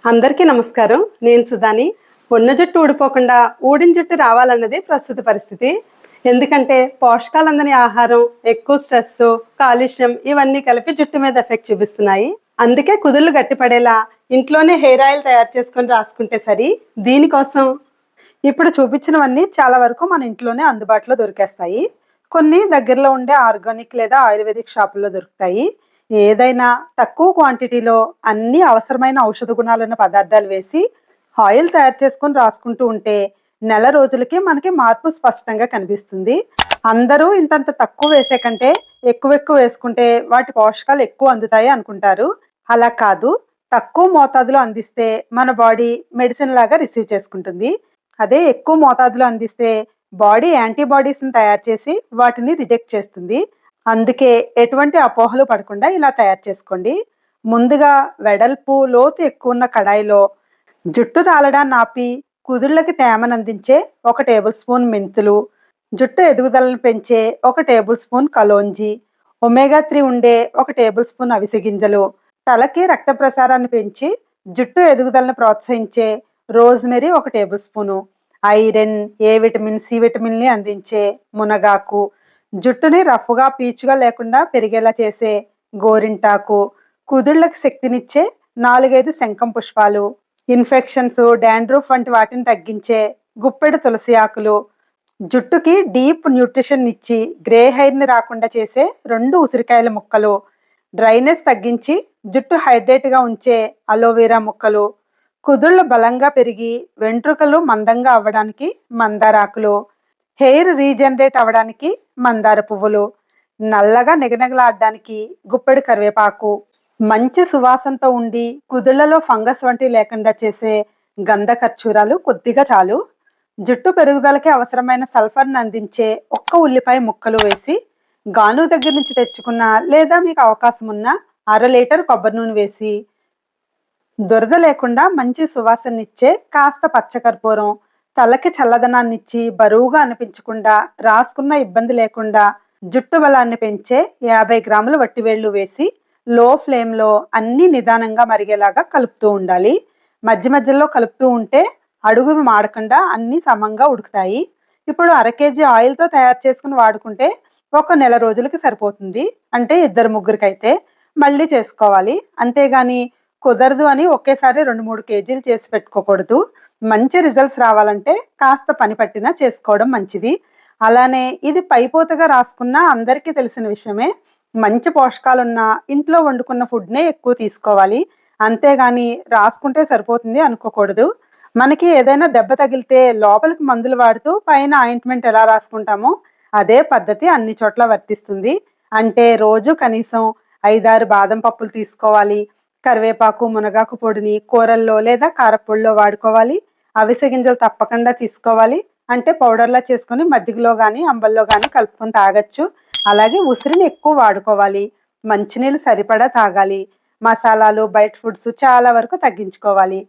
అందరికీ నమస్కారం. నేను సుధాని. ఉన్న జుట్టు ఊడిపోకుండా ఊడిన జుట్టు రావాలన్నది ప్రస్తుత పరిస్థితి. ఎందుకంటే పోషకాలు అందని ఆహారం, ఎక్కువ స్ట్రెస్, కాలుష్యం ఇవన్నీ కలిపి జుట్టు మీద ఎఫెక్ట్ చూపిస్తున్నాయి. అందుకే కుదుళ్ళు గట్టిపడేలా ఇంట్లోనే హెయిర్ ఆయిల్ తయారు చేసుకొని రాసుకుంటే సరి. దీనికోసం ఇప్పుడు చూపించినవన్నీ చాలా వరకు మన ఇంట్లోనే అందుబాటులో దొరికేస్తాయి. కొన్ని దగ్గరలో ఉండే ఆర్గానిక్ లేదా ఆయుర్వేదిక్ షాపుల్లో దొరుకుతాయి. ఏదైనా తక్కువ క్వాంటిటీలో అన్ని అవసరమైన ఔషధ గుణాలున్న పదార్థాలు వేసి ఆయిల్ తయారు చేసుకొని రాసుకుంటూ ఉంటే నెల రోజులకి మనకి మార్పు స్పష్టంగా కనిపిస్తుంది. అందరూ ఇంతంత తక్కువ వేసే కంటే ఎక్కువ ఎక్కువ వేసుకుంటే వాటి పోషకాలు ఎక్కువ అందుతాయి అనుకుంటారు. అలా కాదు, తక్కువ మోతాదులో అందిస్తే మన బాడీ మెడిసిన్ లాగా రిసీవ్ చేసుకుంటుంది. అదే ఎక్కువ మోతాదులో అందిస్తే బాడీ యాంటీబాడీస్ని తయారు చేసి వాటిని రిజెక్ట్ చేస్తుంది. అందుకే ఎటువంటి అపోహలు పడకుండా ఇలా తయారు చేసుకోండి. ముందుగా వెడల్పు లోతు ఎక్కువ ఉన్న కడాయిలో జుట్టు రాలడాన్ని ఆపి కుదుళ్ళకి తేమనందించే 1 టేబుల్ స్పూన్ మెంతులు, జుట్టు ఎదుగుదలను పెంచే 1 టేబుల్ స్పూన్ కలోంజి, ఒమేగా 3 ఉండే 1 టేబుల్ స్పూన్ అవిసె గింజలు, తలకి రక్త ప్రసారాన్ని పెంచి జుట్టు ఎదుగుదలను ప్రోత్సహించే rosemary 1 tablespoon, iron, A vitamin, C విటమిన్ని అందించే మునగాకు, జుట్టుని రఫ్గా పీచుగా లేకుండా పెరిగేలా చేసే గోరింటాకు, కుదుళ్ళకి శక్తినిచ్చే 4-5 శంఖం పుష్పాలు, ఇన్ఫెక్షన్స్, డాండ్రూఫ్ వంటి వాటిని తగ్గించే గుప్పెడు తులసి ఆకులు, జుట్టుకి డీప్ న్యూట్రిషన్ ఇచ్చి గ్రే హెయిర్ని రాకుండా చేసే 2 ఉసిరికాయల ముక్కలు, డ్రైనెస్ తగ్గించి జుట్టు హైడ్రేట్గా ఉంచే అలోవెరా ముక్కలు, కుదుళ్ళు బలంగా పెరిగి వెంట్రుకలు మందంగా అవ్వడానికి మందారాకులు, హెయిర్ రీజనరేట్ అవ్వడానికి మందార పువ్వులు, నల్లగా నిగనిగలాడడానికి గుప్పెడు కరివేపాకు, మంచి సువాసనతో ఉండి కుదుళ్లలో ఫంగస్ వంటివి లేకుండా చేసే గంధ ఖర్జూరాలు కొద్దిగా చాలు. జుట్టు పెరుగుదలకి అవసరమైన సల్ఫర్ని అందించే 1 ఉల్లిపాయ ముక్కలు వేసి గాను దగ్గర నుంచి తెచ్చుకున్న లేదా మీకు అవకాశం ఉన్న 1/2 లీటర్ కొబ్బరి నూనె వేసి దురద లేకుండా మంచి సువాసననిచ్చే కాస్త పచ్చకర్పూరం, తలకి చల్లదనాన్నిచ్చి బరువుగా అనిపించకుండా రాసుకున్న ఇబ్బంది లేకుండా జుట్టు బలాన్ని పెంచే 50 గ్రాముల వట్టివేళ్లు వేసి లో ఫ్లేమ్లో అన్ని నిదానంగా మరిగేలాగా కలుపుతూ ఉండాలి. మధ్య మధ్యలో కలుపుతూ ఉంటే అడుగు మాడకుండా అన్ని సమంగా ఉడుకుతాయి. ఇప్పుడు 1/2 కేజీ ఆయిల్తో తయారు చేసుకుని వాడుకుంటే 1 నెల రోజులకి సరిపోతుంది. అంటే 2-3 అయితే మళ్ళీ చేసుకోవాలి. అంతేగాని కుదరదు అని ఒకేసారి 2-3 కేజీలు చేసి పెట్టుకోకూడదు. మంచి రిజల్ట్స్ రావాలంటే కాస్త పని పట్టినా చేసుకోవడం మంచిది. అలానే ఇది పైపోతగా రాసుకున్న అందరికీ తెలిసిన విషయమే. మంచి పోషకాలున్న ఇంట్లో వండుకున్న ఫుడ్నే ఎక్కువ తీసుకోవాలి. అంతేగాని రాసుకుంటే సరిపోతుంది అనుకోకూడదు. మనకి ఏదైనా దెబ్బ తగిలితే లోపలికి మందులు వాడుతూ పైన ఆయింట్మెంట్ ఎలా రాసుకుంటామో అదే పద్ధతి అన్ని చోట్ల వర్తిస్తుంది. అంటే రోజు కనీసం 5-6 బాదం పప్పులు తీసుకోవాలి. కరివేపాకు, మునగాకు పొడిని కూరల్లో లేదా కారపొడిలో వాడుకోవాలి. అవిసె గింజలు తప్పకుండా తీసుకోవాలి. అంటే పౌడర్లా చేసుకుని మజ్జిగలో కానీ అంబల్లో కానీ కలుపుకొని తాగొచ్చు. అలాగే ఉసిరిని ఎక్కువ వాడుకోవాలి. మంచినీళ్ళు సరిపడా తాగాలి. మసాలాలు, బయట ఫుడ్స్ చాలా వరకు తగ్గించుకోవాలి.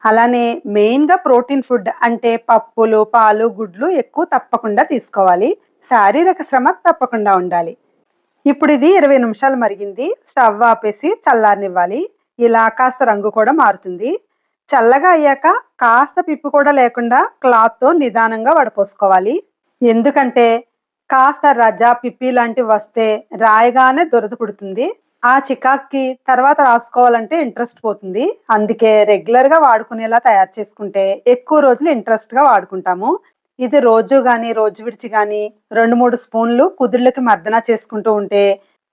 అలానే మెయిన్గా ప్రోటీన్ ఫుడ్ అంటే పప్పులు, పాలు, గుడ్లు ఎక్కువ తప్పకుండా తీసుకోవాలి. శారీరక శ్రమ తప్పకుండా ఉండాలి. ఇప్పుడు ఇది 20 నిమిషాలు మరిగింది. స్టవ్ ఆపేసి చల్లారనివ్వాలి. ఇలా కాస్త రంగు కూడా మారుతుంది. చల్లగా అయ్యాక కాస్త పిప్పు కూడా లేకుండా క్లాత్తో నిదానంగా వడపోసుకోవాలి. ఎందుకంటే కాస్త రజ, పిప్పి లాంటివి వస్తే రాయగానే దురద పుడుతుంది. ఆ చికాక్కి తర్వాత రాసుకోవాలంటే ఇంట్రెస్ట్ పోతుంది. అందుకే రెగ్యులర్గా వాడుకునేలా తయారు చేసుకుంటే ఎక్కువ రోజులు ఇంట్రెస్ట్గా వాడుకుంటాము. ఇది రోజు కానీ రోజు విడిచి కానీ 2-3 స్పూన్లు కుదుళ్ళకి మర్దన చేసుకుంటూ ఉంటే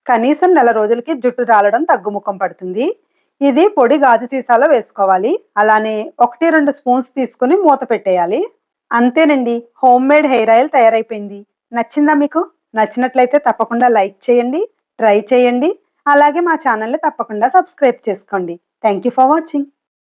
కనీసం నెల రోజులకి జుట్టు రాలడం తగ్గుముఖం పడుతుంది. ఇది పొడి గాజు సీసాలో వేసుకోవాలి. అలానే 1-2 స్పూన్స్ తీసుకుని మూత పెట్టేయాలి. అంతేనండి, హోమ్ మేడ్ హెయిర్ ఆయిల్ తయారైపోయింది. నచ్చిందా మీకు? నచ్చినట్లయితే తప్పకుండా లైక్ చేయండి, ట్రై చేయండి. అలాగే మా ఛానల్ని తప్పకుండా సబ్స్క్రైబ్ చేసుకోండి. Thank you for watching.